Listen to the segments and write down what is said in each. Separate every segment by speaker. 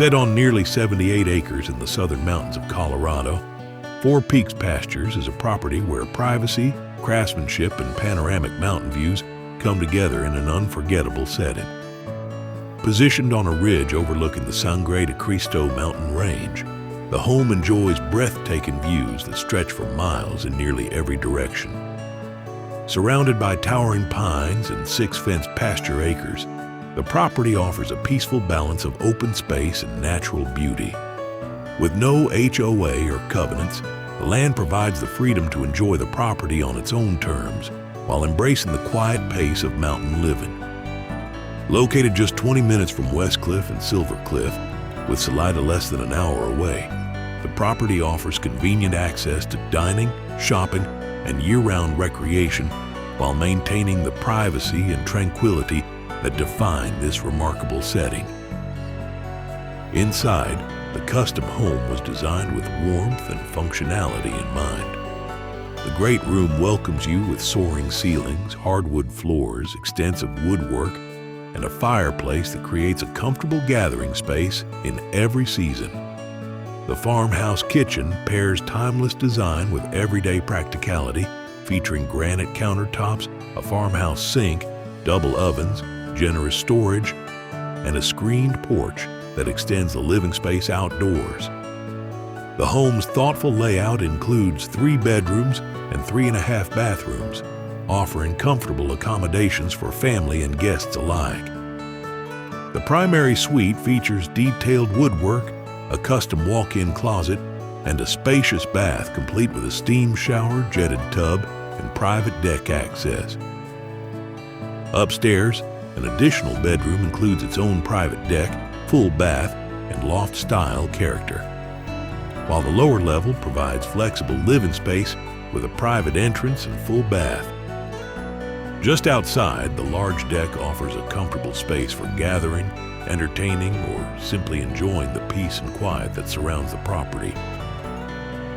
Speaker 1: Set on nearly 78 acres in the southern mountains of Colorado, Four Peaks Pastures is a property where privacy, craftsmanship, and panoramic mountain views come together in an unforgettable setting. Positioned on a ridge overlooking the Sangre to Cristo mountain range, the home enjoys breathtaking views that stretch for miles in nearly every direction. Surrounded by towering pines and 6 fenced pasture acres, the property offers a peaceful balance of open space and natural beauty. With no HOA or covenants, the land provides the freedom to enjoy the property on its own terms while embracing the quiet pace of mountain living. Located just 20 minutes from West Cliff and Silver Cliff, with Salida less than an hour away, the property offers convenient access to dining, shopping, and year-round recreation while maintaining the privacy and tranquility that define this remarkable setting. Inside, the custom home was designed with warmth and functionality in mind. The great room welcomes you with soaring ceilings, hardwood floors, extensive woodwork, and a fireplace that creates a comfortable gathering space in every season. The farmhouse kitchen pairs timeless design with everyday practicality, featuring granite countertops, a farmhouse sink, double ovens, generous storage, and a screened porch that extends the living space outdoors. The home's thoughtful layout includes 3 bedrooms and 3.5 bathrooms, offering comfortable accommodations for family and guests alike. The primary suite features detailed woodwork, a custom walk-in closet, and a spacious bath complete with a steam shower, jetted tub, and private deck access. Upstairs, an additional bedroom includes its own private deck, full bath, and loft-style character, while the lower level provides flexible living space with a private entrance and full bath. Just outside, the large deck offers a comfortable space for gathering, entertaining, or simply enjoying the peace and quiet that surrounds the property.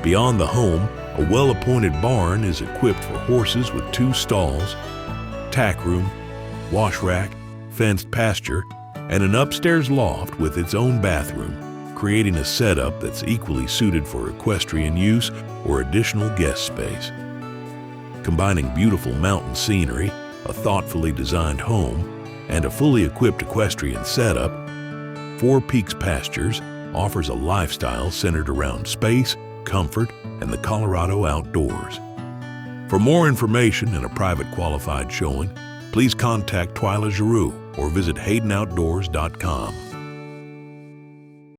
Speaker 1: Beyond the home, a well-appointed barn is equipped for horses with 2 stalls, tack room, wash rack, fenced pasture, and an upstairs loft with its own bathroom, creating a setup that's equally suited for equestrian use or additional guest space. Combining beautiful mountain scenery, a thoughtfully designed home, and a fully equipped equestrian setup, Four Peaks Pastures offers a lifestyle centered around space, comfort, and the Colorado outdoors. For more information and a private qualified showing, please contact Twyla Giroux or visit HaydenOutdoors.com.